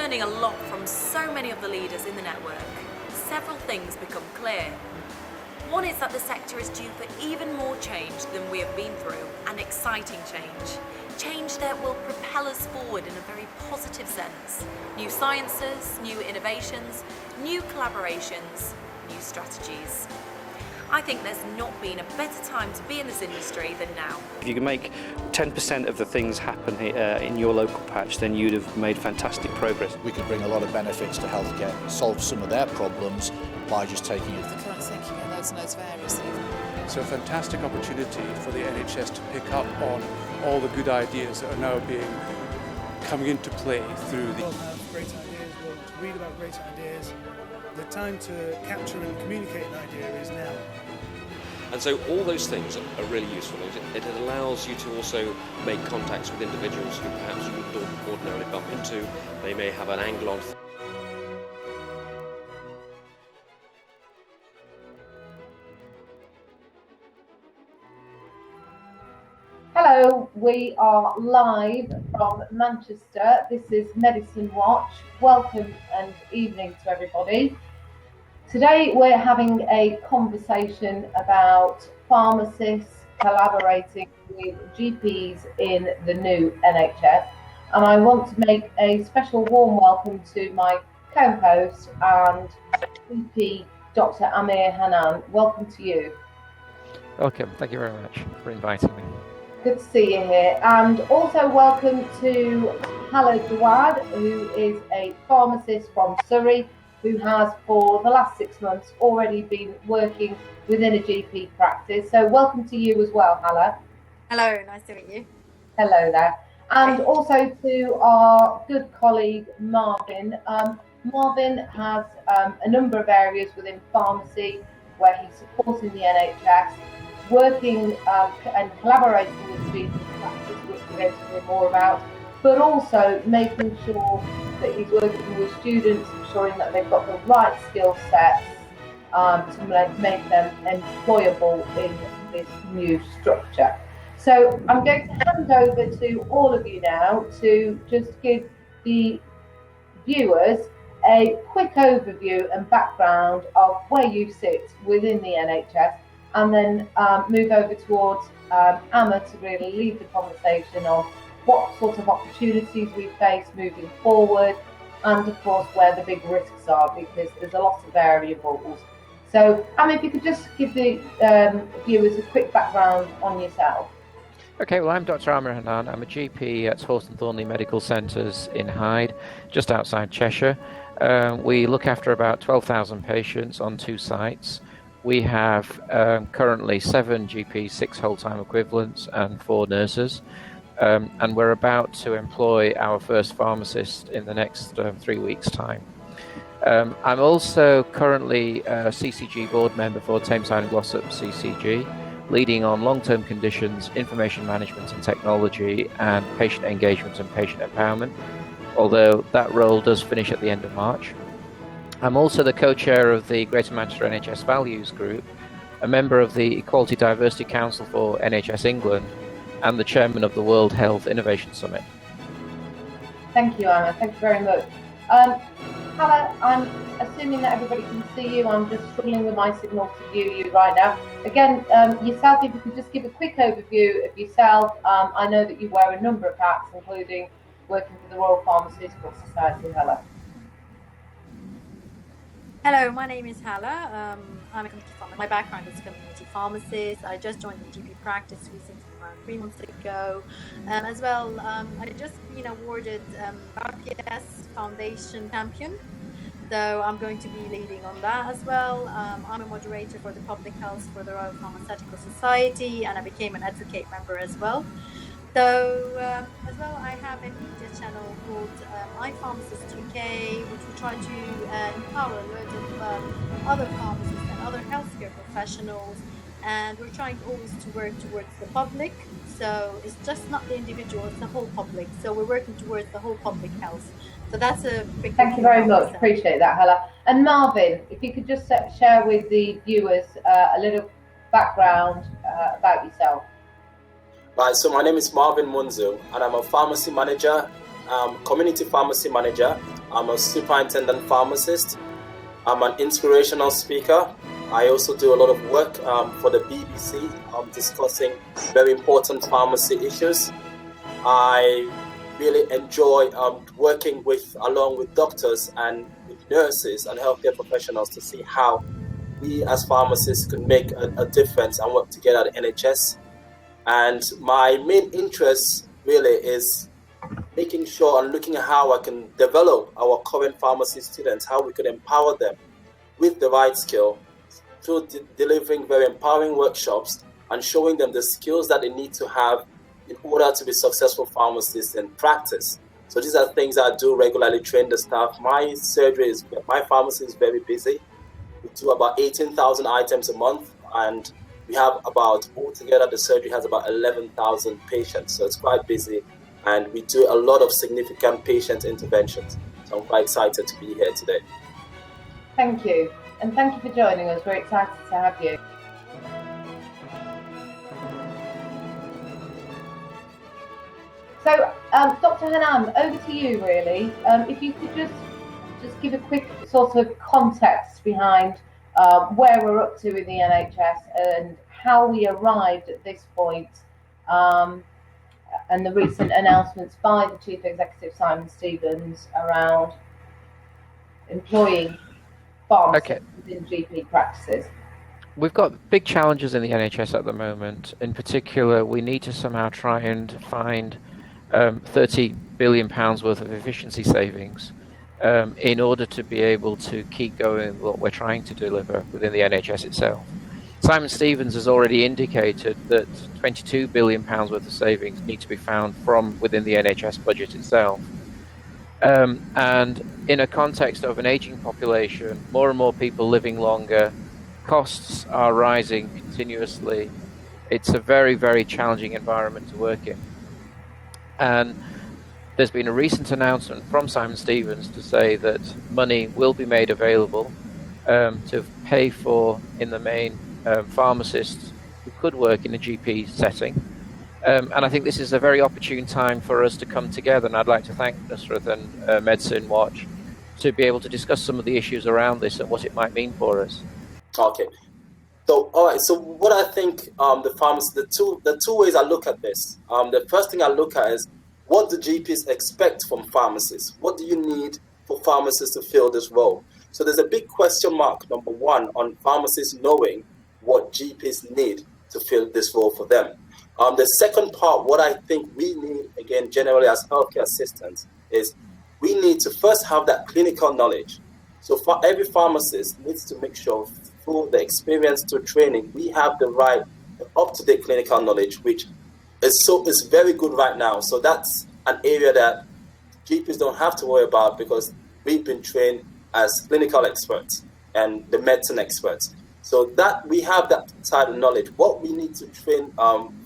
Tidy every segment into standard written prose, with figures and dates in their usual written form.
learning a lot from so many of the leaders in the network, several things become clear. One is that the sector is due for even more change than we have been through, and exciting change. Change that will propel us forward in a very positive sense. New sciences, new innovations, new collaborations, new strategies. I think there's not been a better time to be in this industry than now. If you can make 10% of the things happen in your local patch, then you'd have made fantastic progress. We could bring a lot of benefits to healthcare, solve some of their problems by just taking it. The current thinking in loads and loads of areas. It's a fantastic opportunity for the NHS to pick up on all the good ideas that are now coming into play through the... We'll have great ideas, we'll read about great ideas. The time to capture and communicate an idea is now. And so all those things are really useful. It allows you to also make contacts with individuals who perhaps you wouldn't ordinarily bump into. They may have an angle on. Hello, we are live from Manchester. This is Medicine Watch. Welcome and evening to everybody. Today we're having a conversation about pharmacists collaborating with GPs in the new NHS, and I want to make a special warm welcome to my co-host and GP, Dr. Amir Hanan. Welcome to you. Welcome, thank you very much for inviting me. Good to see you here, and also welcome to Hala Jawad, who is a pharmacist from Surrey, who has for the last 6 months already been working within a GP practice. So welcome to you as well, Hala. Hello, nice to meet you. Hello there. And also to our good colleague Marvin. Marvin has a number of areas within pharmacy where he's supporting the NHS, working and collaborating with GP practice, which we're going to hear more about, but also making sure that he's working with students, ensuring that they've got the right skill sets to make them employable in this new structure. So I'm going to hand over to all of you now to just give the viewers a quick overview and background of where you sit within the NHS, and then move over towards Amma to really lead the conversation on what sort of opportunities we face moving forward, and of course where the big risks are, because there's a lot of variables. So Amma, if you could just give the viewers a quick background on yourself. Okay, well, I'm Dr. Amir Hanan. I'm a GP at Horse and Thornley Medical Centres in Hyde, just outside Cheshire. We look after about 12,000 patients on 2 sites. We have currently 7 GPs, 6 whole-time equivalents, and 4 nurses. And we're about to employ our first pharmacist in the next 3 weeks' time. I'm also currently a CCG board member for Tameside and Glossop CCG, leading on long-term conditions, information management and technology, and patient engagement and patient empowerment, although that role does finish at the end of March. I'm also the co-chair of the Greater Manchester NHS Values Group, a member of the Equality Diversity Council for NHS England, and the chairman of the World Health Innovation Summit. Thank you, Anna. Thank you very much. Hala, I'm assuming that everybody can see you. I'm just struggling with my signal to view you right now. Again, yourself, if you could just give a quick overview of yourself. I know that you wear a number of hats, including working for the Royal Pharmaceutical Society. Hala. Hello, my name is Hala. I'm a community pharmacist. My background is community pharmacist. I just joined the GP practice recently, around 3 months ago. As well, I just been awarded RPS Foundation Champion, so I'm going to be leading on that as well. I'm a moderator for the public health for the Royal Pharmaceutical Society, and I became an advocate member as well. So as well, I have a media channel called Pharmacist UK, which we try to empower a lot of other pharmacists and other healthcare professionals, and we're trying always to work towards the public. So it's just not the individual, it's the whole public. So we're working towards the whole public health. So that's a big Thank you very much. Appreciate that, Hala. And Marvin, if you could just share with the viewers a little background about yourself. Right, so my name is Marvin Munzu, and I'm a pharmacy manager community pharmacy manager. I'm a superintendent pharmacist. I'm an inspirational speaker. I also do a lot of work for the BBC discussing very important pharmacy issues. I really enjoy working along with doctors and with nurses and healthcare professionals to see how we as pharmacists can make a difference and work together at the NHS. And my main interest really is making sure and looking at how I can develop our current pharmacy students, how we can empower them with the right skill through delivering very empowering workshops and showing them the skills that they need to have in order to be successful pharmacists in practice. So these are things I do regularly, train the staff. My pharmacy is very busy. We do about 18,000 items a month, and we have altogether the surgery has about 11,000 patients. So it's quite busy, and we do a lot of significant patient interventions. So I'm quite excited to be here today. Thank you. And thank you for joining us. We're excited to have you. So, Dr. Hanan, over to you really. If you could just give a quick sort of context behind where we're up to in the NHS and how we arrived at this point, and the recent announcements by the Chief Executive, Simon Stevens, around employing pharmacists within GP practices. We've got big challenges in the NHS at the moment. In particular, we need to somehow try and find £30 billion worth of efficiency savings in order to be able to keep going what we're trying to deliver within the NHS itself. Simon Stevens has already indicated that £22 billion worth of savings need to be found from within the NHS budget itself. And in a context of an aging population, more and more people living longer, costs are rising continuously. It's a very, very challenging environment to work in. And there's been a recent announcement from Simon Stevens to say that money will be made available to pay for, in the main, pharmacists who could work in a GP setting. And I think this is a very opportune time for us to come together, and I'd like to thank Nusrat and Medicine Watch to be able to discuss some of the issues around this and what it might mean for us. Okay. So, all right. So, what I think the two ways I look at this. The first thing I look at is what do GPs expect from pharmacists? What do you need for pharmacists to fill this role? So, there's a big question mark, number one, on pharmacists knowing what GPs need to fill this role for them. The second part, what I think we need, again, generally as healthcare assistants, is we need to first have that clinical knowledge. So for every pharmacist needs to make sure through the experience to training, we have the right up-to-date clinical knowledge, which is very good right now. So that's an area that GPs don't have to worry about because we've been trained as clinical experts and the medicine experts. So that we have that side of knowledge. What we need to train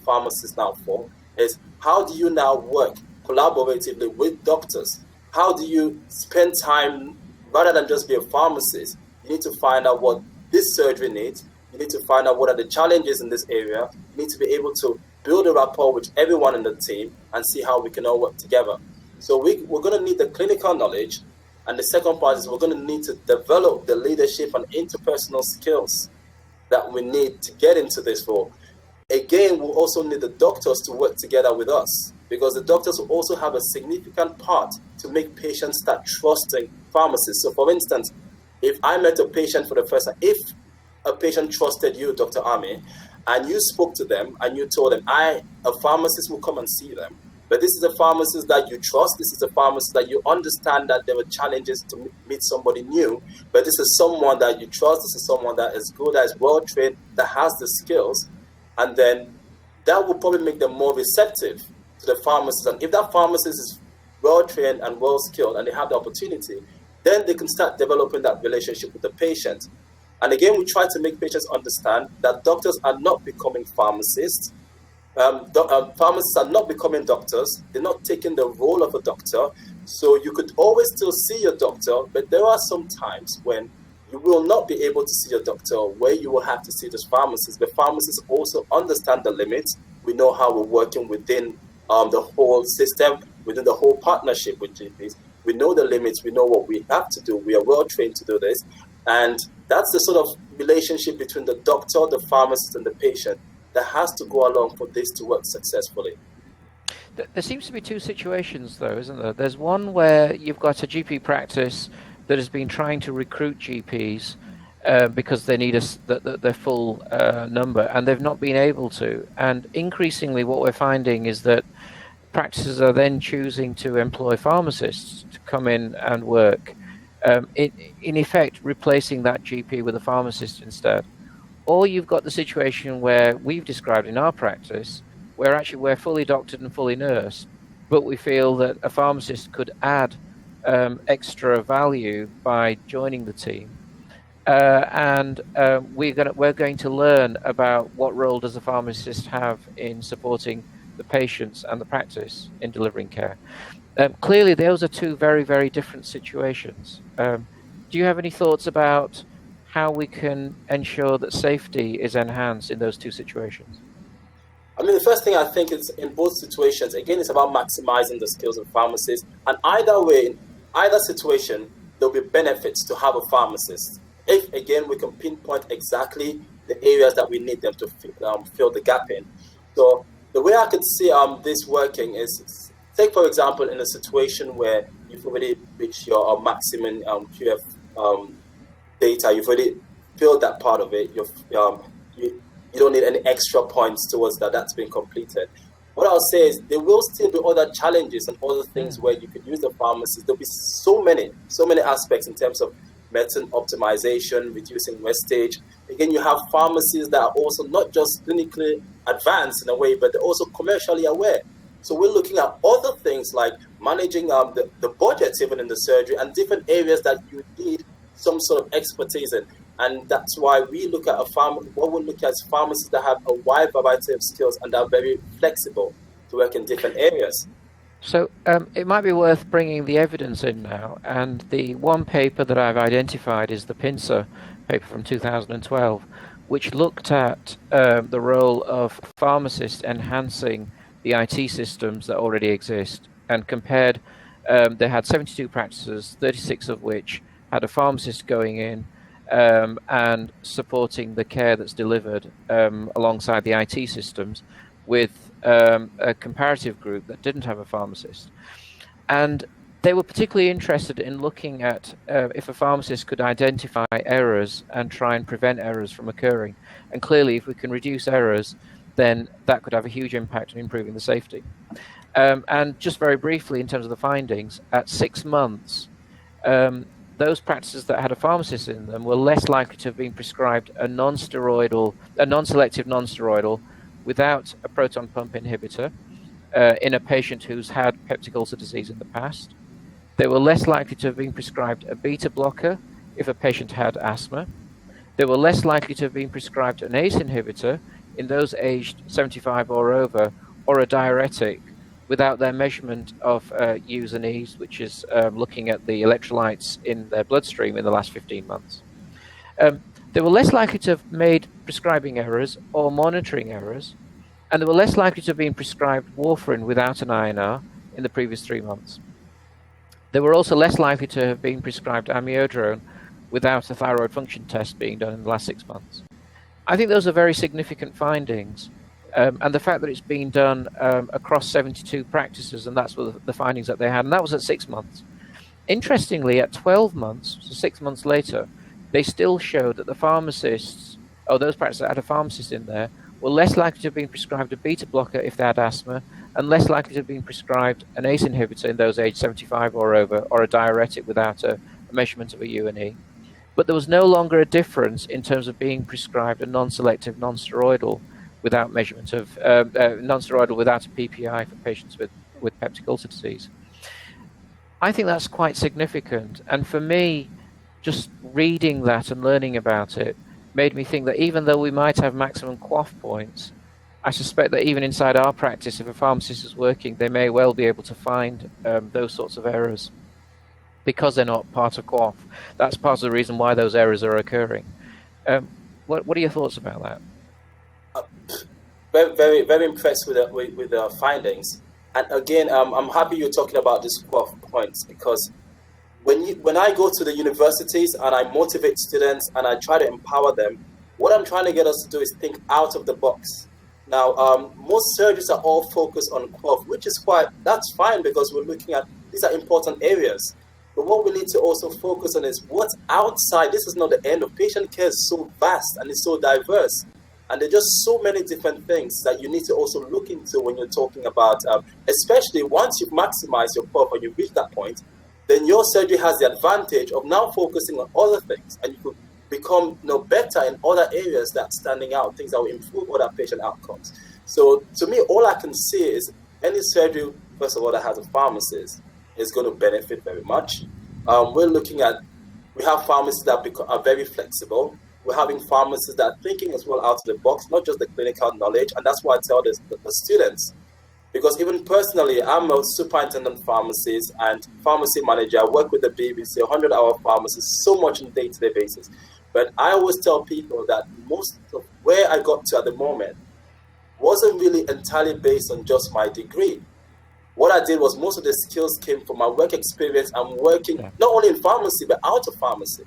pharmacists now for is how do you now work collaboratively with doctors? How do you spend time, rather than just be a pharmacist, you need to find out what this surgery needs. You need to find out what are the challenges in this area. You need to be able to build a rapport with everyone in the team and see how we can all work together. So we're going to need the clinical knowledge. And the second part is we're going to need to develop the leadership and interpersonal skills that we need to get into this role. Again, we'll also need the doctors to work together with us because the doctors will also have a significant part to make patients start trusting pharmacists. So for instance, if I met a patient for the first time, if a patient trusted you, Dr. Ami, and you spoke to them and you told them, a pharmacist will come and see them. But this is a pharmacist that you trust. This is a pharmacist that you understand that there were challenges to meet somebody new. But this is someone that you trust. This is someone that is good, that is well-trained, that has the skills. And then that will probably make them more receptive to the pharmacist. And if that pharmacist is well-trained and well-skilled and they have the opportunity, then they can start developing that relationship with the patient. And again, we try to make patients understand that doctors are not becoming pharmacists. Pharmacists are not becoming doctors. They're not taking the role of a doctor. So you could always still see your doctor, but there are some times when you will not be able to see your doctor, where you will have to see this pharmacist. But pharmacists also understand the limits. We know how we're working within the whole system. within the whole partnership with GPs. We know the limits, we know what we have to do, we are well trained to do this, and that's the sort of relationship between the doctor, the pharmacist, and the patient that has to go along for this to work successfully. There seems to be two situations, though, isn't there? There's one where you've got a GP practice that has been trying to recruit GPs because they need their full number, and they've not been able to. And increasingly what we're finding is that practices are then choosing to employ pharmacists to come in and work, in effect replacing that GP with a pharmacist instead. Or you've got the situation where we've described in our practice, where actually we're fully doctored and fully nursed, but we feel that a pharmacist could add extra value by joining the team. We're going to learn about what role does a pharmacist have in supporting the patients and the practice in delivering care. Clearly, those are two very, very different situations. Do you have any thoughts about how we can ensure that safety is enhanced in those two situations? I mean, the first thing I think is in both situations, again, it's about maximizing the skills of pharmacists. And either way, in either situation, there'll be benefits to have a pharmacist. If, again, we can pinpoint exactly the areas that we need them to fill the gap in. So the way I could see this working is, take, for example, in a situation where you've already reached your maximum QF data, you've already filled that part of it, you don't need any extra points towards that. That's been completed. What I'll say is there will still be other challenges and other things where you could use the pharmacist. There'll be so many aspects in terms of medicine optimization, reducing wastage. Again, you have pharmacies that are also not just clinically advanced in a way, but they're also commercially aware. So we're looking at other things like managing the budgets even in the surgery and different areas that you need some sort of expertise in. And that's why we look at what we look at is pharmacists that have a wide variety of skills and are very flexible to work in different areas. So it might be worth bringing the evidence in now. And the one paper that I've identified is the Pincer paper from 2012, which looked at the role of pharmacists enhancing the IT systems that already exist and compared. They had 72 practices, 36 of which had a pharmacist going in and supporting the care that's delivered alongside the IT systems, with a comparative group that didn't have a pharmacist. And they were particularly interested in looking at if a pharmacist could identify errors and try and prevent errors from occurring. And clearly, if we can reduce errors, then that could have a huge impact on improving the safety. And just very briefly, in terms of the findings, at 6 months, those practices that had a pharmacist in them were less likely to have been prescribed a non-selective non-steroidal without a proton pump inhibitor in a patient who's had peptic ulcer disease in the past. They were less likely to have been prescribed a beta blocker if a patient had asthma. They were less likely to have been prescribed an ACE inhibitor in those aged 75 or over, or a diuretic without their measurement of U's and E's, which is looking at the electrolytes in their bloodstream in the last 15 months. They were less likely to have made prescribing errors or monitoring errors, and they were less likely to have been prescribed warfarin without an INR in the previous 3 months. They were also less likely to have been prescribed amiodarone without a thyroid function test being done in the last 6 months. I think those are very significant findings. And the fact that it's been done across 72 practices, and that's what the findings that they had, and that was at 6 months. Interestingly, at 12 months, so 6 months later, they still showed that the pharmacists, or those practices that had a pharmacist in there, were less likely to have been prescribed a beta blocker if they had asthma, and less likely to have been prescribed an ACE inhibitor in those aged 75 or over, or a diuretic without a measurement of a U and E. But there was no longer a difference in terms of being prescribed a non-selective non-steroidal without measurement of non-steroidal without a PPI for patients with peptic ulcer disease. I think that's quite significant. And for me, just reading that and learning about it made me think that even though we might have maximum QOF points, I suspect that even inside our practice, if a pharmacist is working, they may well be able to find those sorts of errors because they're not part of QOF. That's part of the reason why those errors are occurring. What are your thoughts about that? Very, very, very impressed with the findings. And again, I'm happy you're talking about these 12 points, because when I go to the universities and I motivate students and I try to empower them, what I'm trying to get us to do is think out of the box. Now, most surgeries are all focused on QOF, which is that's fine, because we're looking at, these are important areas. But what we need to also focus on is what's outside. This is not the end of patient care. Is so vast and it's so diverse. And there are just so many different things that you need to also look into when you're talking about, especially once you've maximized your QOF and you've reached that point, then your surgery has the advantage of now focusing on other things, and you could become better in other areas that's standing out, things that will improve other patient outcomes. So to me, all I can see is any surgery, first of all, that has a pharmacist is going to benefit very much. We have pharmacists that are very flexible. We're having pharmacists that are thinking as well out of the box, not just the clinical knowledge. And that's why I tell the students, because even personally, I'm a superintendent pharmacist and pharmacy manager. I work with the BBC, 100-hour pharmacist, so much on a day-to-day basis. But I always tell people that most of where I got to at the moment wasn't really entirely based on just my degree. What I did was most of the skills came from my work experience. I'm working not only in pharmacy, but out of pharmacy.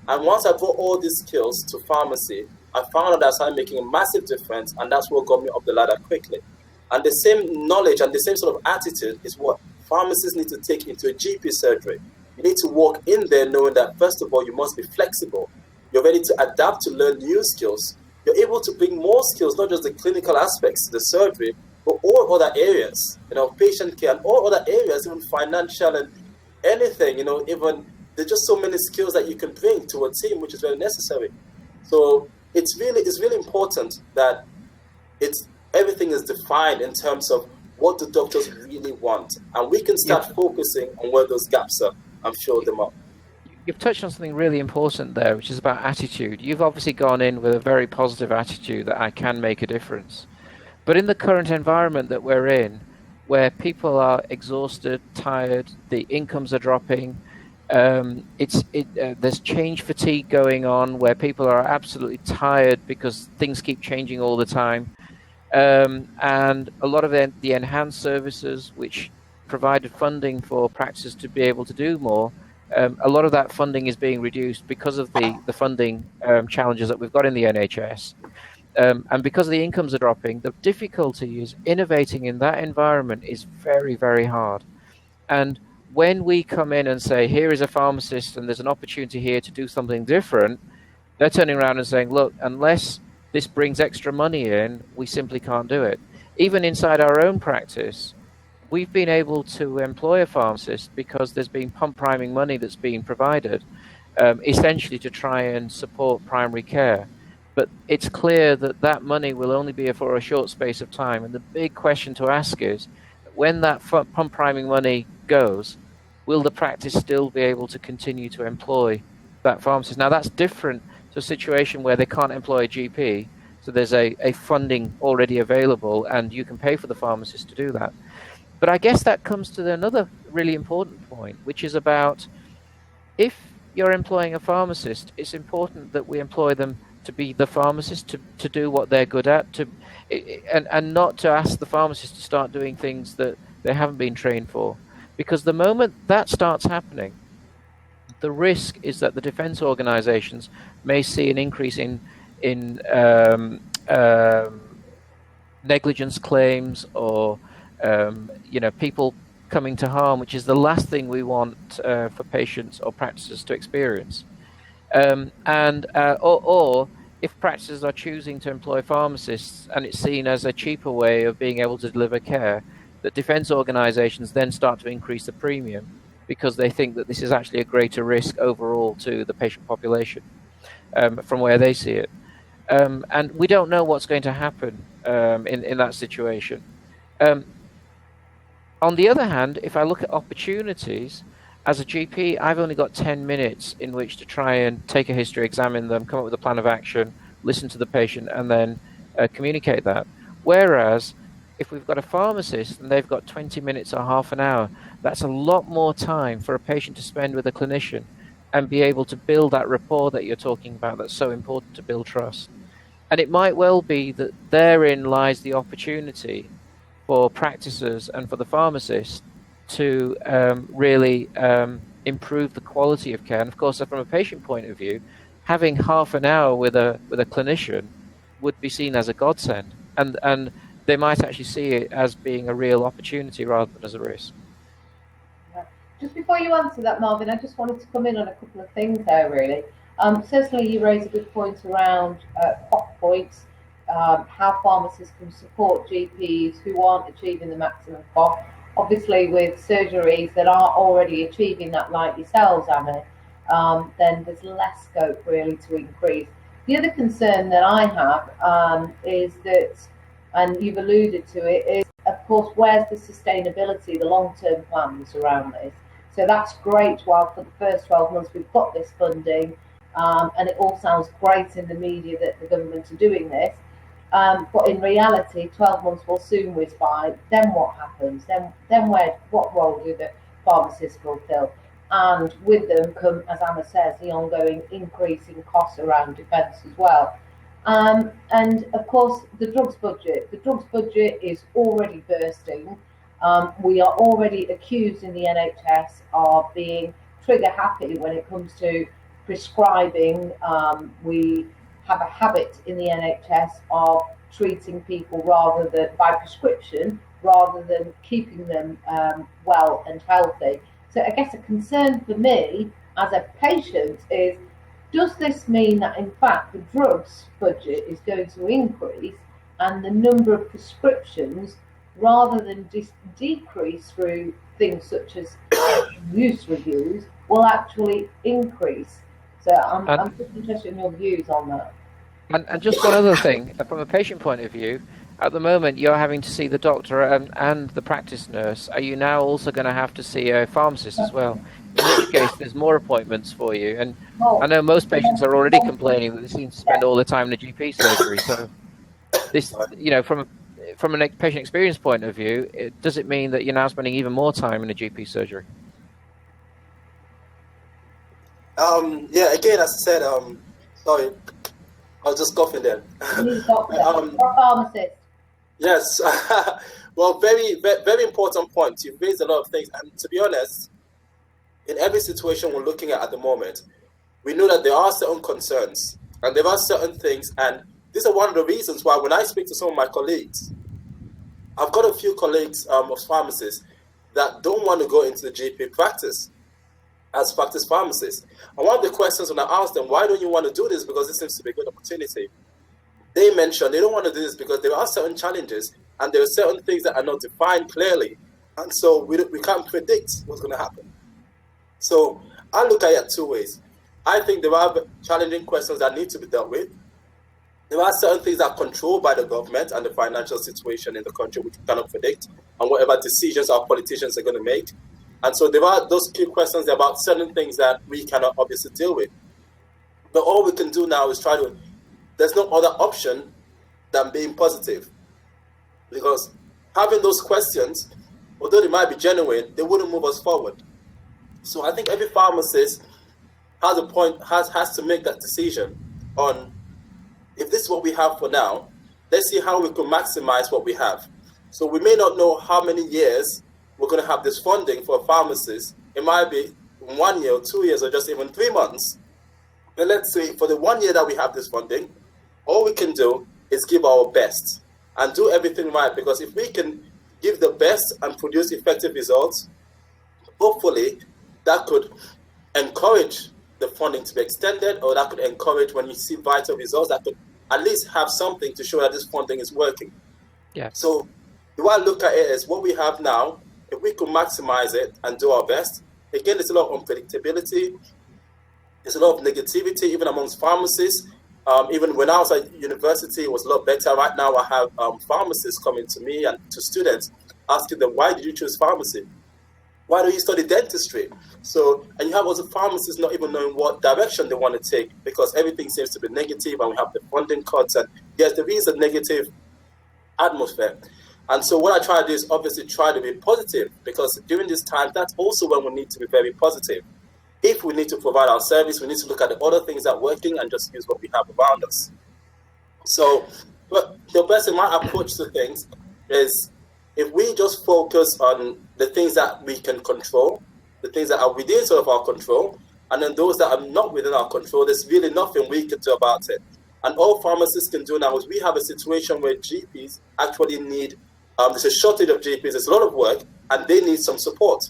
And once I brought all these skills to pharmacy, I found out that I started making a massive difference, and that's what got me up the ladder quickly. And the same knowledge and the same sort of attitude is what pharmacists need to take into a GP surgery. You need to walk in there knowing that, first of all, you must be flexible. You're ready to adapt to learn new skills. You're able to bring more skills, not just the clinical aspects to the surgery, but all other areas, patient care and all other areas, even financial and anything, even there's just so many skills that you can bring to a team, which is very necessary. So it's really important that everything is defined in terms of what the doctors really want, and we can start focusing on where those gaps are and fill them up. You've touched on something really important there, which is about attitude. You've obviously gone in with a very positive attitude that I can make a difference. But in the current environment that we're in, where people are exhausted, tired, the incomes are dropping, there's change fatigue going on, where people are absolutely tired because things keep changing all the time. And a lot of the enhanced services, which provided funding for practices to be able to do more, a lot of that funding is being reduced because of the funding challenges that we've got in the NHS. And because the incomes are dropping, the difficulty is innovating in that environment is very, very hard. And when we come in and say, here is a pharmacist and there's an opportunity here to do something different, they're turning around and saying, look, unless this brings extra money in, we simply can't do it. Even inside our own practice, we've been able to employ a pharmacist because there's been pump priming money that's being provided, essentially to try and support primary care. But it's clear that that money will only be for a short space of time. And the big question to ask is, when that pump priming money goes, will the practice still be able to continue to employ that pharmacist? Now, that's different to a situation where they can't employ a GP. So there's a funding already available, and you can pay for the pharmacist to do that. But I guess that comes to another really important point, which is about if you're employing a pharmacist, it's important that we employ them to be the pharmacist, to do what they're good at, and not to ask the pharmacist to start doing things that they haven't been trained for. Because the moment that starts happening, the risk is that the defense organizations may see an increase in negligence claims or people coming to harm, which is the last thing we want for patients or practices to experience. Or if practices are choosing to employ pharmacists and it's seen as a cheaper way of being able to deliver care, that defense organizations then start to increase the premium because they think that this is actually a greater risk overall to the patient population from where they see it. And we don't know what's going to happen in that situation. On the other hand, if I look at opportunities, as a GP, I've only got 10 minutes in which to try and take a history, examine them, come up with a plan of action, listen to the patient, and then communicate that. Whereas, if we've got a pharmacist and they've got 20 minutes or half an hour, that's a lot more time for a patient to spend with a clinician and be able to build that rapport that you're talking about that's so important to build trust. And it might well be that therein lies the opportunity for practices and for the pharmacist to really improve the quality of care. And of course, from a patient point of view, having half an hour with a clinician would be seen as a godsend, and they might actually see it as being a real opportunity rather than as a risk. Just before you answer that, Marvin, I just wanted to come in on a couple of things there, really. Certainly, you raise a good point around POC points, how pharmacists can support GPs who aren't achieving the maximum POC. Obviously, with surgeries that are already achieving that, like yourselves, Anna, then there's less scope really to increase. The other concern that I have is that, and you've alluded to it, is of course where's the sustainability, the long-term plans around this. So that's great while for the first 12 months we've got this funding, and it all sounds great in the media that the government are doing this. But in reality, 12 months will soon whiz by. Then what happens? Then what role do the pharmacists fulfill? And with them come, as Anna says, the ongoing increase in costs around defence as well. And of course, the drugs budget. The drugs budget is already bursting. We are already accused in the NHS of being trigger happy when it comes to prescribing. We have a habit in the NHS of treating people rather than by prescription, rather than keeping them well and healthy. So I guess a concern for me as a patient is, does this mean that in fact the drugs budget is going to increase and the number of prescriptions, rather than decrease through things such as use reviews, will actually increase? So I'm just interested in your views on that. And just one other thing, from a patient point of view, at the moment you're having to see the doctor and the practice nurse. Are you now also going to have to see a pharmacist as well? In which case there's more appointments for you. And I know most patients are already complaining that they seem to spend all their time in a GP surgery. So this, from a patient experience point of view, does it mean that you're now spending even more time in a GP surgery? Yeah, again, as I said, sorry, I was just coughing there. Pharmacist. Yes, well, very, very important point. You've raised a lot of things, and to be honest, in every situation we're looking at the moment, we know that there are certain concerns and there are certain things, and these are one of the reasons why when I speak to some of my colleagues, I've got a few colleagues of pharmacists that don't want to go into the GP practice as practice pharmacists. And one of the questions when I ask them, why don't you want to do this? Because this seems to be a good opportunity. They mention they don't want to do this because there are certain challenges and there are certain things that are not defined clearly. And so we can't predict what's going to happen. So I look at it two ways. I think there are challenging questions that need to be dealt with. There are certain things that are controlled by the government and the financial situation in the country which we cannot predict, and whatever decisions our politicians are going to make. And so there are those key questions about certain things that we cannot obviously deal with. But all we can do now is there's no other option than being positive. Because having those questions, although they might be genuine, they wouldn't move us forward. So I think every pharmacist has to make that decision on, if this is what we have for now, let's see how we can maximize what we have. So we may not know how many years we're going to have this funding for a pharmacist. It might be 1 year or 2 years or just even 3 months. But let's say for the 1 year that we have this funding, all we can do is give our best and do everything right, because if we can give the best and produce effective results, hopefully that could encourage the funding to be extended, or that could encourage, when you see vital results, that could at least have something to show that this funding is working. Yeah. So the way I look at it is what we have now, if we could maximize it and do our best. Again, there's a lot of unpredictability. There's a lot of negativity, even amongst pharmacists. Even when I was at university, it was a lot better. Right now, I have pharmacists coming to me and to students asking them, why did you choose pharmacy? Why don't you study dentistry? So, and you have also pharmacists not even knowing what direction they want to take, because everything seems to be negative, and we have the funding cuts. And yes, there is a negative atmosphere. And so what I try to do is obviously try to be positive, because during this time, that's also when we need to be very positive. If we need to provide our service, we need to look at the other things that are working and just use what we have around us. So, but the best in my approach to things is If we just focus on the things that we can control, the things that are within sort of our control, and then those that are not within our control, there's really nothing we can do about it. And all pharmacists can do now is we have a situation where GPs actually need, there's a shortage of GPs, there's a lot of work, and they need some support.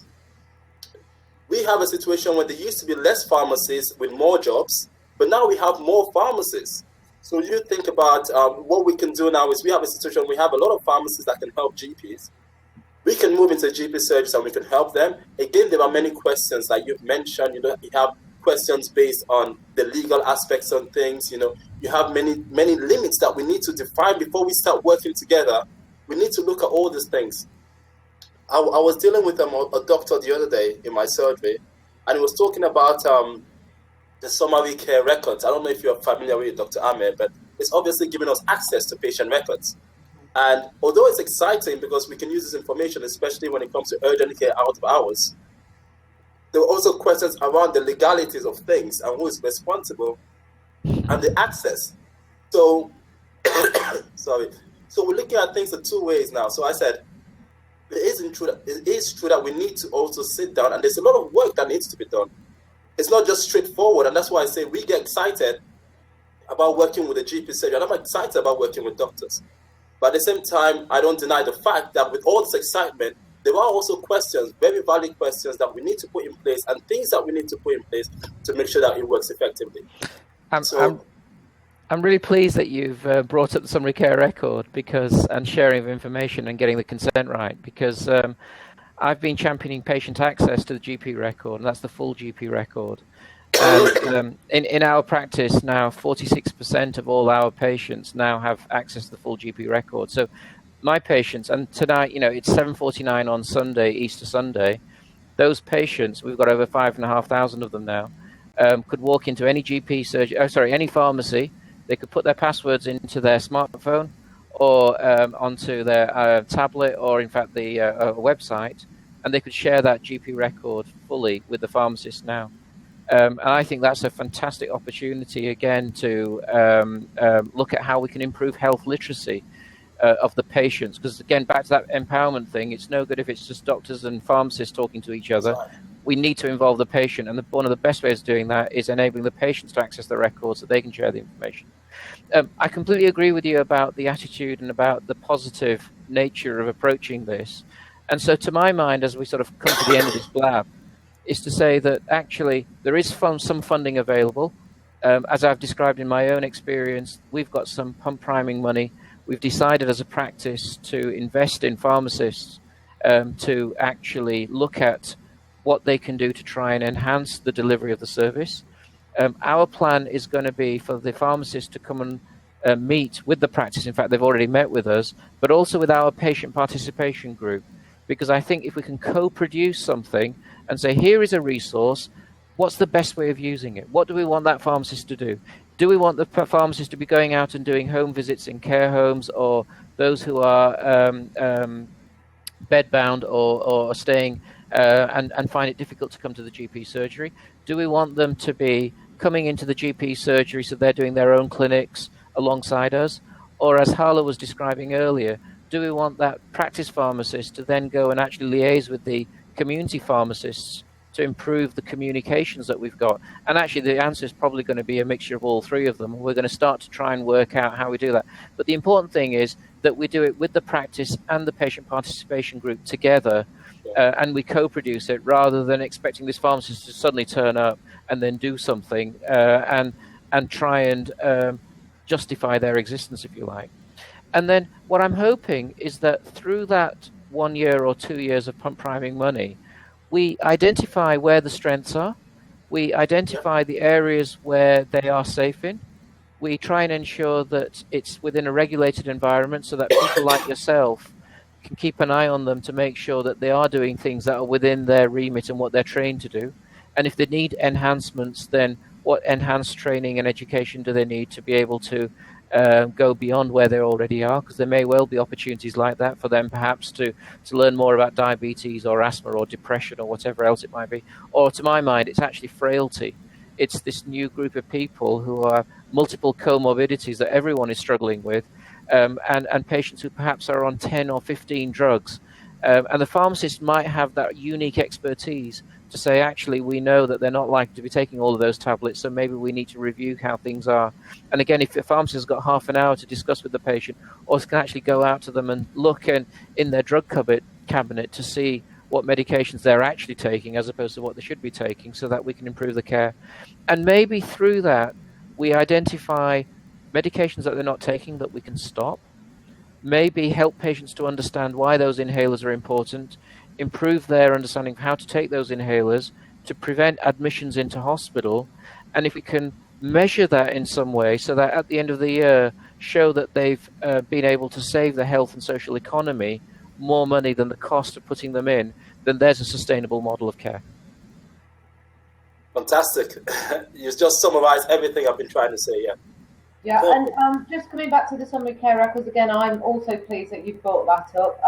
We have a situation where there used to be less pharmacists with more jobs, but now we have more pharmacists. So you think about what we can do now is we have a situation, we have a lot of pharmacists that can help GPs. We can move into GP surgeries and we can help them. Again, there are many questions like you've mentioned. You have questions based on the legal aspects on things. You have many limits that we need to define before we start working together. We need to look at all these things. I was dealing with a doctor the other day in my surgery, and he was talking about the summary care records. I don't know if you're familiar with it, Dr. Ahmed, but it's obviously giving us access to patient records. And although it's exciting because we can use this information, especially when it comes to urgent care out of hours, there were also questions around the legalities of things and who is responsible and the access. So, sorry. So we're looking at things in two ways now. So I said, it is true that we need to also sit down, and there's a lot of work that needs to be done. It's not just straightforward, and that's why I say we get excited about working with a GP surgeon. I'm excited about working with doctors. But at the same time, I don't deny the fact that with all this excitement, there are also questions, very valid questions that we need to put in place and things that we need to put in place to make sure that it works effectively. I'm really pleased that you've brought up the summary care record and sharing of information and getting the consent right, because I've been championing patient access to the GP record, and that's the full GP record. And in our practice now, 46% of all our patients now have access to the full GP record. So my patients, and tonight, it's 7:49 on Sunday, Easter Sunday, those patients, we've got over 5,500 of them now, could walk into any any pharmacy. They could put their passwords into their smartphone or onto their tablet or, in fact, the website, and they could share that GP record fully with the pharmacist now. And I think that's a fantastic opportunity, again, to look at how we can improve health literacy of the patients. Because, again, back to that empowerment thing, it's no good if it's just doctors and pharmacists talking to each other. We need to involve the patient, and one of the best ways of doing that is enabling the patients to access the records so they can share the information. I completely agree with you about the attitude and about the positive nature of approaching this. And so, to my mind, as we sort of come to the end of this blab, is to say that actually there is some funding available. As I've described in my own experience, we've got some pump priming money. We've decided as a practice to invest in pharmacists to actually look at what they can do to try and enhance the delivery of the service. Our plan is going to be for the pharmacists to come and meet with the practice. In fact, they've already met with us, but also with our patient participation group. Because I think if we can co-produce something and say, here is a resource, what's the best way of using it? What do we want that pharmacist to do? Do we want the pharmacist to be going out and doing home visits in care homes, or those who are bedbound or staying and find it difficult to come to the GP surgery? Do we want them to be coming into the GP surgery so they're doing their own clinics alongside us? Or, as Hala was describing earlier, do we want that practice pharmacist to then go and actually liaise with the community pharmacists to improve the communications that we've got? And actually the answer is probably going to be a mixture of all three of them. We're going to start to try and work out how we do that. But the important thing is that we do it with the practice and the patient participation group together, and we co-produce it, rather than expecting this pharmacist to suddenly turn up and then do something and try and justify their existence, if you like. And then what I'm hoping is that through that 1 year or 2 years of pump priming money, we identify where the strengths are, we identify the areas where they are safe in, we try and ensure that it's within a regulated environment so that people like yourself can keep an eye on them to make sure that they are doing things that are within their remit and what they're trained to do. And if they need enhancements, then what enhanced training and education do they need to be able to go beyond where they already are? Because there may well be opportunities like that for them, perhaps to learn more about diabetes or asthma or depression or whatever else it might be. Or, to my mind, it's actually frailty. It's this new group of people who are multiple comorbidities that everyone is struggling with, and patients who perhaps are on 10 or 15 drugs. And the pharmacist might have that unique expertise to say, actually, we know that they're not likely to be taking all of those tablets, so maybe we need to review how things are. And again, if the pharmacist has got half an hour to discuss with the patient, or can actually go out to them and look in their drug cabinet to see what medications they're actually taking as opposed to what they should be taking, so that we can improve the care. And maybe through that, we identify medications that they're not taking that we can stop, maybe help patients to understand why those inhalers are important, improve their understanding of how to take those inhalers to prevent admissions into hospital, and if we can measure that in some way so that at the end of the year show that they've been able to save the health and social economy more money than the cost of putting them in, then there's a sustainable model of care. Fantastic. You just summarized everything I've been trying to say, yeah. Yeah, and just coming back to the summary care records again, I'm also pleased that you've brought that up.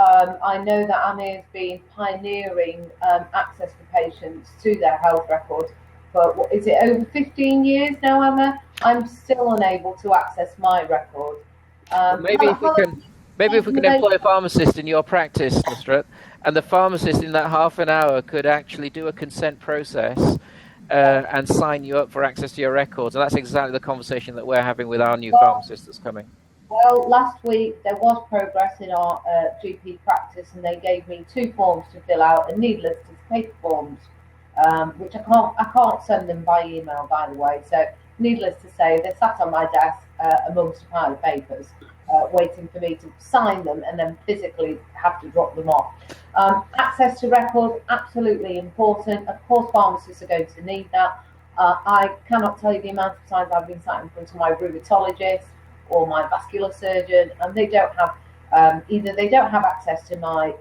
I know that Amir's been pioneering access for patients to their health records, but what, is it over 15 years now, Amir? I'm still unable to access my record. Maybe if we can employ a pharmacist in your practice, Nusrat, and the pharmacist in that half an hour could actually do a consent process and sign you up for access to your records. And that's exactly the conversation that we're having with our new pharmacist that's coming. Well, last week there was progress in our GP practice, and they gave me 2 forms to fill out, and needless to paper forms, which I can't send them by email, by the way. So needless to say, they sat on my desk amongst a pile of papers, waiting for me to sign them and then physically have to drop them off. Access to records, absolutely important. Of course, pharmacists are going to need that. I cannot tell you the amount of times I've been sat in front of my rheumatologist or my vascular surgeon, and they don't have either they don't have access to my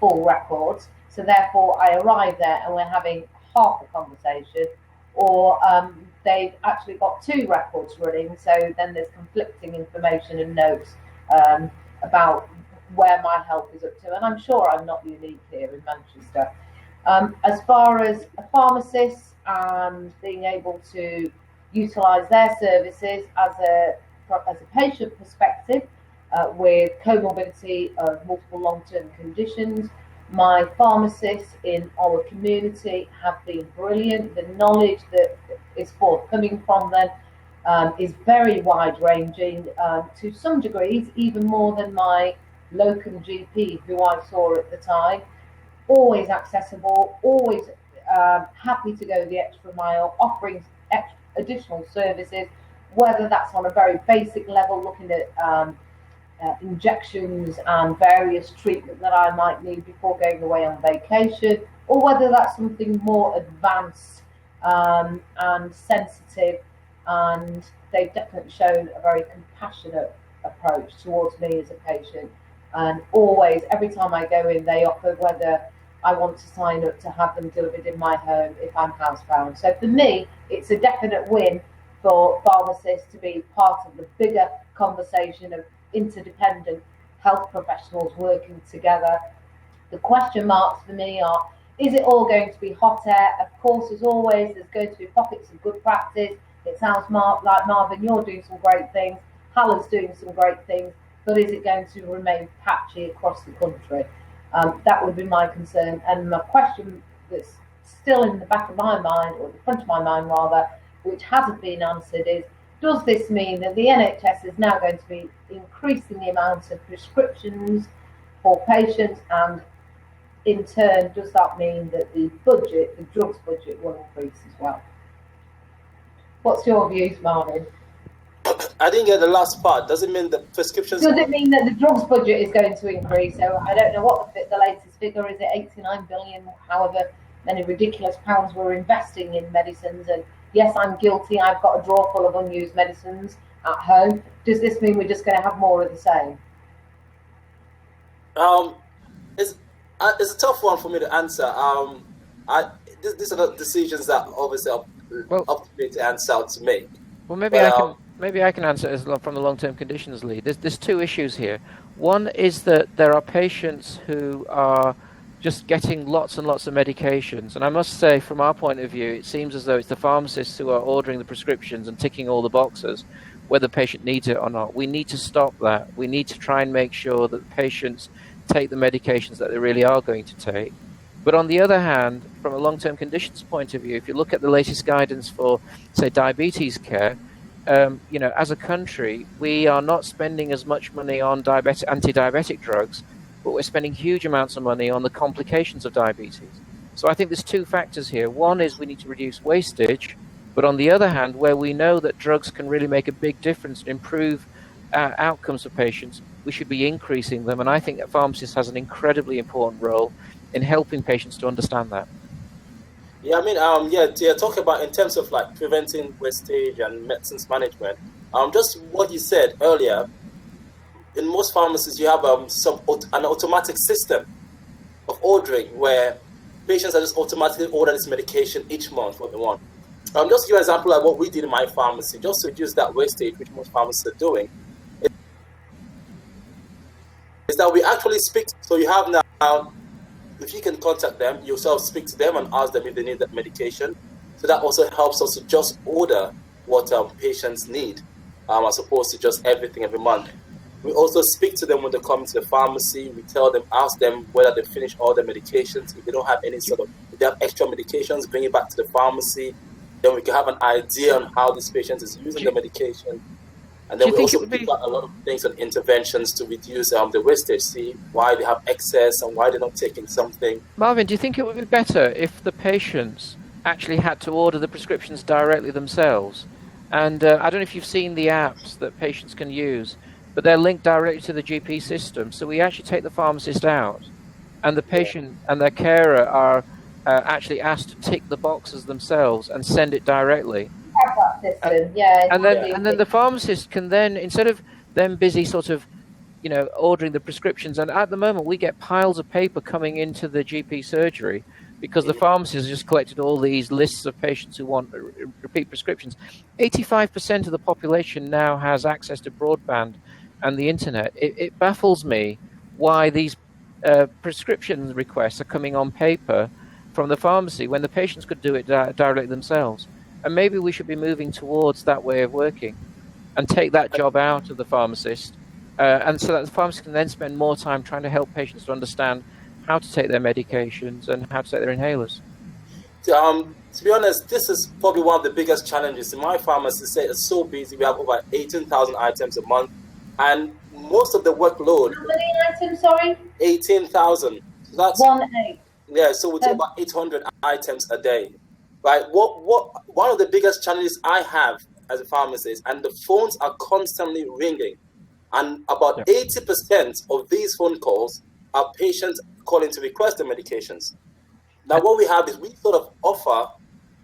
full records, so therefore I arrive there and we're having half a conversation, or they've actually got 2 records running, so then there's conflicting information and notes about where my health is up to, and I'm sure I'm not unique here in Manchester. As far as a pharmacist and being able to utilise their services as a patient perspective with comorbidity of multiple long-term conditions, my pharmacists in our community have been brilliant. The knowledge that is forthcoming from them is very wide-ranging, to some degrees, even more than my locum GP, who I saw at the time. Always accessible, always happy to go the extra mile, offering additional services, whether that's on a very basic level, looking at injections and various treatment that I might need before going away on vacation, or whether that's something more advanced and sensitive, and they've definitely shown a very compassionate approach towards me as a patient. And always, every time I go in, they offer whether I want to sign up to have them delivered in my home if I'm housebound. So for me, it's a definite win for pharmacists to be part of the bigger conversation of interdependent health professionals working together. The question marks for me are, is it all going to be hot air? Of course, as always, there's going to be pockets of good practice. It sounds like, Marvin, you're doing some great things, Hala's doing some great things, but is it going to remain patchy across the country? That would be my concern. And my question that's still in the back of my mind, or the front of my mind rather, which hasn't been answered is, does this mean that the NHS is now going to be increasing the amount of prescriptions for patients, and in turn, does that mean that the budget, the drugs budget, will increase as well? What's your views, Marvin? I didn't get the last part. Does it mean that prescriptions... Does it mean that the drugs budget is going to increase? So I don't know what the latest figure is. It 89 billion, however many ridiculous pounds we're investing in medicines. And yes, I'm guilty. I've got a drawer full of unused medicines at home. Does this mean we're just going to have more of the same? It's a tough one for me to answer. These are the decisions that obviously are up to me to answer out to me. Well, maybe I can answer as from the long-term conditions lead. There's 2 issues here. One is that there are patients who are just getting lots and lots of medications, and I must say, from our point of view, it seems as though it's the pharmacists who are ordering the prescriptions and ticking all the boxes, whether the patient needs it or not. We need to stop that. We need to try and make sure that patients take the medications that they really are going to take. But on the other hand, from a long-term conditions point of view, if you look at the latest guidance for, say, diabetes care, as a country, we are not spending as much money on anti-diabetic drugs, but we're spending huge amounts of money on the complications of diabetes. So I think there's two factors here. One is we need to reduce wastage, but on the other hand, where we know that drugs can really make a big difference and improve outcomes for patients, we should be increasing them. And I think that pharmacist has an incredibly important role in helping patients to understand that. Yeah, I mean, talking about in terms of like preventing wastage and medicines management, just what you said earlier, in most pharmacies you have an automatic system of ordering where patients are just automatically order this medication each month what they want. Just to give an example like what we did in my pharmacy, just to reduce that wastage, which most pharmacists are doing, is that we actually speak. So you have now, if you can contact them, yourself speak to them and ask them if they need that medication. So that also helps us to just order what patients need, as opposed to just everything every month. We also speak to them when they come to the pharmacy. We tell them, ask them whether they finish all their medications. If they don't have any if they have extra medications, bring it back to the pharmacy. Then we can have an idea on how this patient is using the medication. And then we also pick out a lot of things and interventions to reduce the wastage, see why they have excess and why they're not taking something. Marvin, do you think it would be better if the patients actually had to order the prescriptions directly themselves? And I don't know if you've seen the apps that patients can use, but they're linked directly to the GP system. So we actually take the pharmacist out, and the patient and their carer are actually asked to tick the boxes themselves and send it directly. And then the pharmacist can then, instead of them busy sort of, ordering the prescriptions, and at the moment we get piles of paper coming into the GP surgery because the pharmacist has just collected all these lists of patients who want repeat prescriptions. 85% of the population now has access to broadband and the internet. It baffles me why these prescription requests are coming on paper from the pharmacy when the patients could do it directly themselves. And maybe we should be moving towards that way of working and take that job out of the pharmacist, and so that the pharmacist can then spend more time trying to help patients to understand how to take their medications and how to take their inhalers. To be honest, this is probably one of the biggest challenges. In my pharmacy, say it's so busy. We have over 18,000 items a month, and most of the workload. How many items, sorry? 18,000. So that's 18. Yeah, so we do about 800 items a day. Right? One of the biggest challenges I have as a pharmacist, and the phones are constantly ringing, and about 80% of these phone calls are patients calling to request the medications. Now, what we have is we sort of offer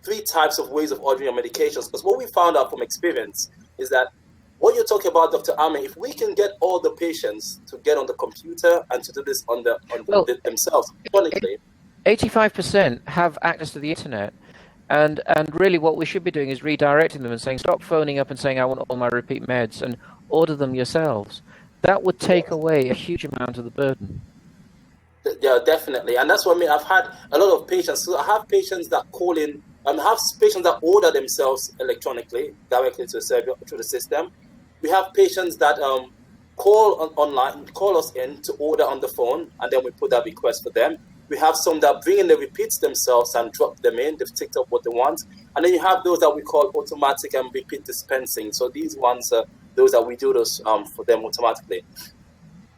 3 types of ways of ordering your medications, because what we found out from experience is that what you're talking about, Dr. Ame, if we can get all the patients to get on the computer and to do this on themselves, chronically. 85% have access to the internet. And really what we should be doing is redirecting them and saying, stop phoning up and saying, I want all my repeat meds, and order them yourselves. That would take away a huge amount of the burden. Yeah, definitely. And that's what I mean. I've had a lot of patients. So I have patients that call in, and have patients that order themselves electronically, directly to the server, through the system. We have patients that call online, call us in to order on the phone, and then we put that request for them. We have some that bring in the repeats themselves and drop them in. They've ticked up what they want. And then you have those that we call automatic and repeat dispensing. So these ones are those that we do those for them automatically.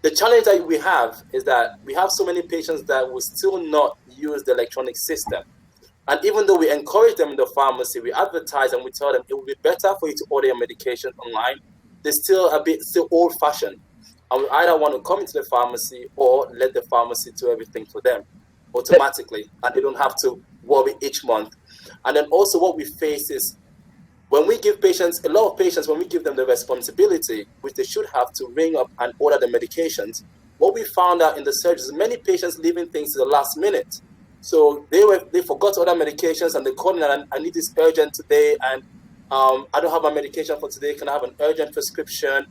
The challenge that we have is that we have so many patients that will still not use the electronic system. And even though we encourage them in the pharmacy, we advertise and we tell them it would be better for you to order your medication online, they're still still old-fashioned. And we either want to come into the pharmacy or let the pharmacy do everything for them automatically, and they don't have to worry each month. And then also what we face is when we give patients, a lot of patients, when we give them the responsibility, which they should have to ring up and order the medications, what we found out in the surgeries, many patients leaving things to the last minute. So they forgot to order medications and they call in and I need this urgent today, and I don't have my medication for today, can I have an urgent prescription?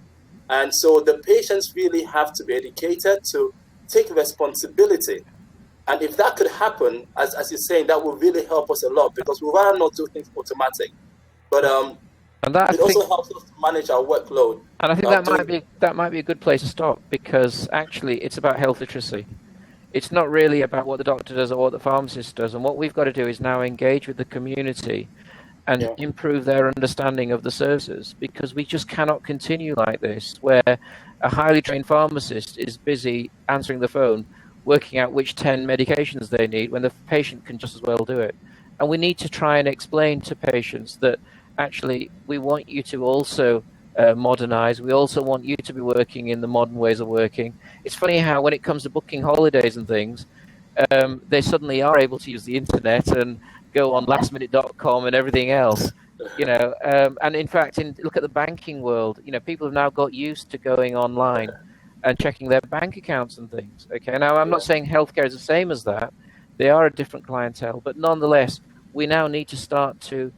And so the patients really have to be educated to take responsibility. And if that could happen, as you're saying, that would really help us a lot, because we rather not do things automatic. But And that, It also helps us to manage our workload. And I think that might be a good place to stop, because actually it's about health literacy. It's not really about what the doctor does or what the pharmacist does. And what we've got to do is now engage with the community and improve their understanding of the services, because we just cannot continue like this, where a highly trained pharmacist is busy answering the phone, working out which 10 medications they need, when the patient can just as well do it. And we need to try and explain to patients that actually we want you to also modernize. We also want you to be working in the modern ways of working. It's funny how when it comes to booking holidays and things, they suddenly are able to use the internet and go on lastminute.com and everything else, and in fact, look at the banking world. People have now got used to going online and checking their bank accounts and things. Okay, now I'm not saying healthcare is the same as that. They are a different clientele, but nonetheless, we now need to start to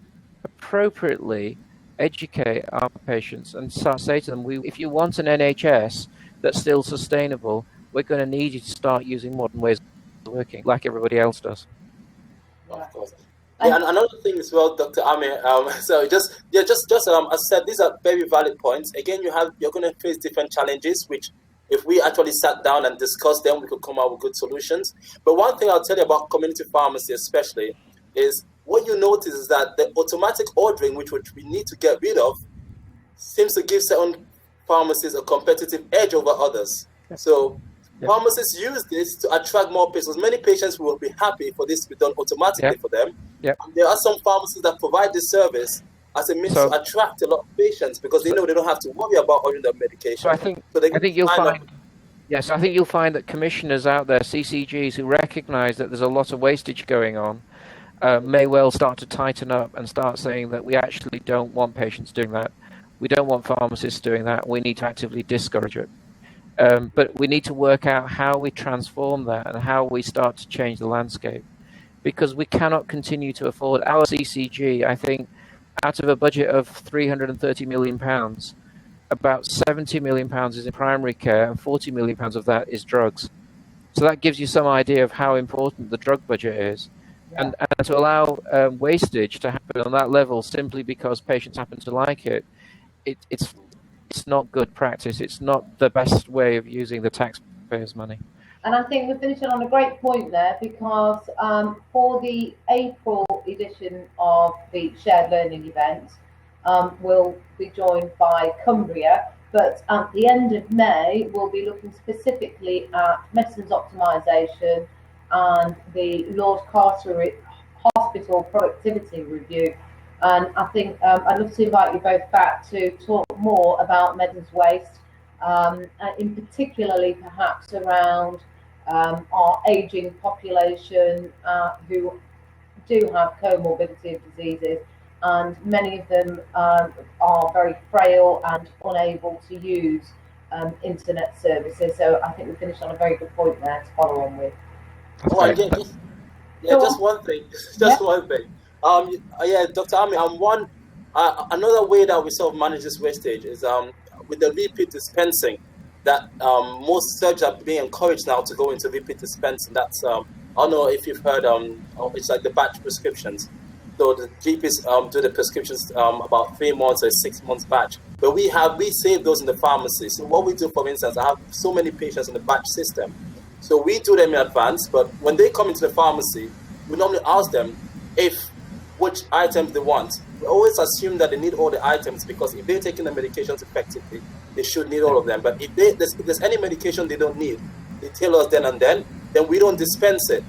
appropriately educate our patients and start to say to them, if you want an NHS that's still sustainable, we're going to need you to start using modern ways of working, like everybody else does. Of course. Yeah, and another thing as well, Dr. Amir. So just as I said, these are very valid points. Again, you're going to face different challenges, which if we actually sat down and discussed them, we could come up with good solutions. But one thing I'll tell you about community pharmacy, especially, is what you notice is that the automatic ordering, which we need to get rid of, seems to give certain pharmacies a competitive edge over others. So pharmacists use this to attract more patients. Many patients will be happy for this to be done automatically for them. And there are some pharmacies that provide this service as a means to attract a lot of patients, because they know they don't have to worry about ordering their medication. So I think you'll find. Yes, I think you'll find that commissioners out there, CCGs, who recognise that there's a lot of wastage going on, may well start to tighten up and start saying that we actually don't want patients doing that. We don't want pharmacists doing that. We need to actively discourage it. But we need to work out how we transform that and how we start to change the landscape, because we cannot continue to afford. Our CCG, I think, out of a budget of £330 million, about £70 million is in primary care, and £40 million of that is drugs. So that gives you some idea of how important the drug budget is. And to allow wastage to happen on that level simply because patients happen to like it, it's not good practice. It's not the best way of using the taxpayers' money. And I think we're finishing on a great point there, because for the April edition of the shared learning event, we'll be joined by Cumbria, but at the end of May, we'll be looking specifically at medicines optimisation and the Lord Carter Hospital Productivity Review. And I think I'd love to invite you both back to talk more about medicines waste, in particularly perhaps around our ageing population who do have comorbidity of diseases, and many of them are very frail and unable to use internet services. So I think we finished on a very good point there to follow on with. Just one thing. One thing. Dr. Ami, another way that we sort of manage this wastage is with the repeat dispensing. That most surgeons are being encouraged now to go into repeat dispensing. That's I don't know if you've heard. It's like the batch prescriptions. So the GPs do the prescriptions about 3 months or 6 months batch. But we save those in the pharmacy. So what we do, for instance, I have so many patients in the batch system. So we do them in advance, but when they come into the pharmacy, we normally ask them which items they want. We always assume that they need all the items, because if they're taking the medications effectively, they should need all of them. But if there's any medication they don't need, they tell us then and then we don't dispense it.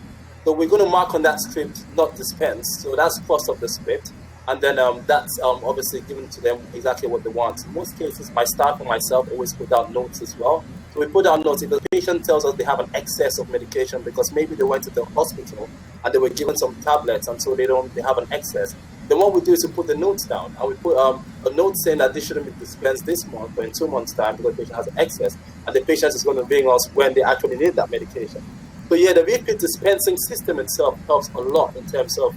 So we're going to mark on that script, not dispense. So that's crossed off the script. And then that's obviously given to them exactly what they want. In most cases, my staff and myself always put down notes as well. So we put down notes. If the patient tells us they have an excess of medication because maybe they went to the hospital and they were given some tablets, and so they have an excess, then what we do is we put the notes down, and we put a note saying that this shouldn't be dispensed this month or in 2 months' time because the patient has an excess, and the patient is going to ring us when they actually need that medication. So the repeat dispensing system itself helps a lot in terms of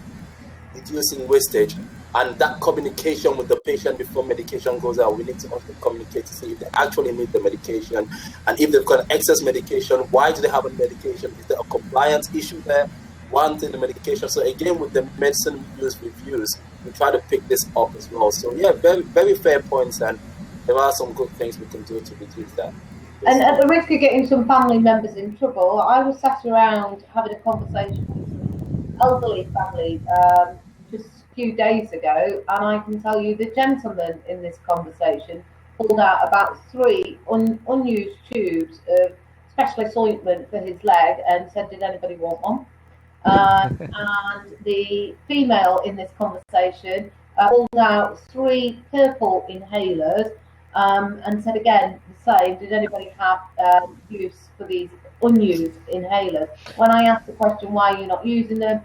reducing wastage, and that communication with the patient before medication goes out. We need to also communicate to see if they actually need the medication, and if they've got excess medication, why do they have a medication? Is there a compliance issue there? Wanting the medication? So again, with the medicine use reviews, and try to pick this up as well. So yeah, very, very fair points, and there are some good things we can do to reduce that. And at the risk of getting some family members in trouble, I was sat around having a conversation with some elderly family just a few days ago, and I can tell you the gentleman in this conversation pulled out about 3 unused tubes of specialist ointment for his leg and said, "Did anybody want one?" And the female in this conversation pulled out 3 purple inhalers and said again the same, "Did anybody have use for these unused inhalers?" When I asked the question, "Why are you not using them?"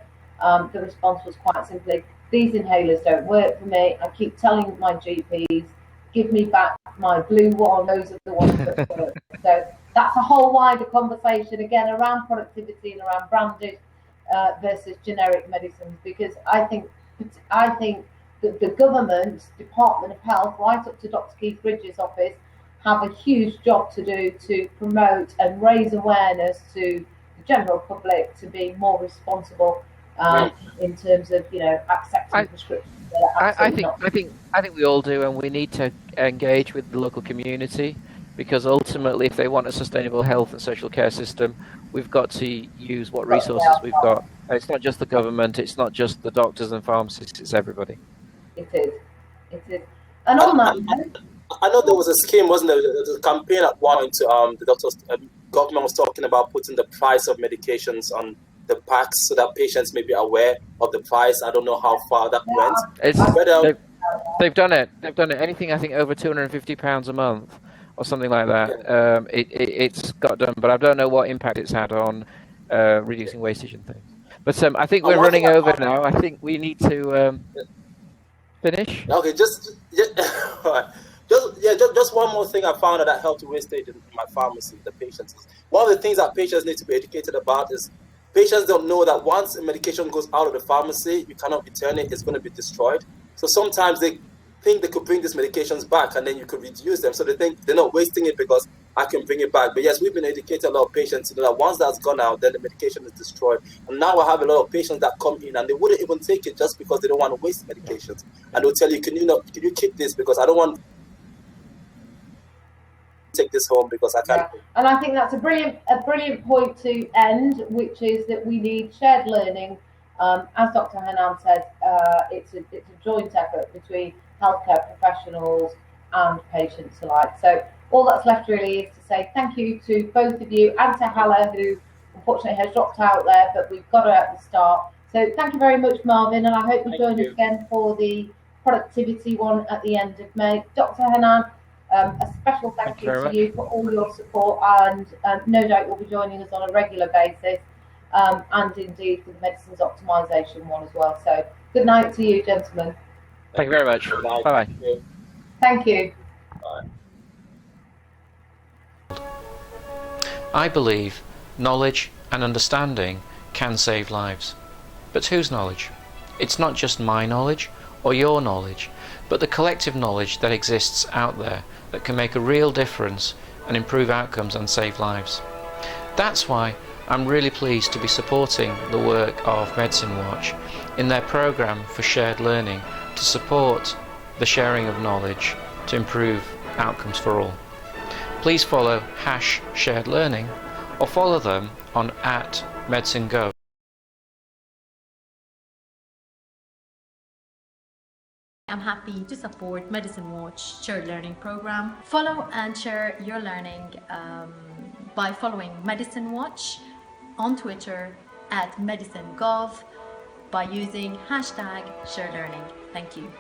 The response was quite simply, "These inhalers don't work for me. I keep telling my GPs, give me back my blue one, those are the ones that work." So that's a whole wider conversation again around productivity and around branded versus generic medicines, because I think that the government, Department of Health, right up to Dr. Keith Bridges' office, have a huge job to do to promote and raise awareness to the general public to be more responsible in terms of accepting prescriptions. I think we all do, and we need to engage with the local community, because ultimately, if they want a sustainable health and social care system, we've got to use what resources we've got. It's not just the government, it's not just the doctors and pharmacists, it's everybody. It is. And on that, I know there was a scheme, wasn't there? There was a campaign at one point. The doctors, government was talking about putting the price of medications on the packs so that patients may be aware of the price. I don't know how far that went. They've done it. Anything, I think, over £250 a month or something like that. It's got done, but I don't know what impact it's had on reducing wastage and things. But I think we're running over now. I think we need to finish. Okay, just one more thing I found that helped with wastage in my pharmacy, the patients. One of the things that patients need to be educated about is patients don't know that once a medication goes out of the pharmacy, you cannot return it, it's going to be destroyed. So sometimes they think they could bring these medications back and then you could reduce them. So they think they're not wasting it because I can bring it back. But yes, we've been educating a lot of patients to know that once that's gone out, then the medication is destroyed. And now I have a lot of patients that come in and they wouldn't even take it just because they don't want to waste medications. And they'll tell you, can you keep this because I don't want to take this home because I can't. Yeah. And I think that's a brilliant point to end, which is that we need shared learning. As Dr. Hanan said, it's a joint effort between healthcare professionals and patients alike. So all that's left really is to say thank you to both of you and to Hala, who unfortunately has dropped out there, but we've got her at the start. So thank you very much, Marvin, and I hope you join us again for the productivity one at the end of May. Dr. Hanan, a special thank you to you for all your support, and no doubt you'll be joining us on a regular basis, and indeed for the medicines optimisation one as well. So good night to you, gentlemen. Thank you very much. Bye-bye. Thank you. Bye. I believe knowledge and understanding can save lives. But whose knowledge? It's not just my knowledge or your knowledge, but the collective knowledge that exists out there that can make a real difference and improve outcomes and save lives. That's why I'm really pleased to be supporting the work of Medicine Watch in their programme for shared learning to support the sharing of knowledge to improve outcomes for all. Please follow #SharedLearning or follow them on @Medicine Gov. I'm happy to support Medicine Watch Shared Learning Program. Follow and share your learning by following Medicine Watch on Twitter @Medicine Gov by using #SharedLearning. Thank you.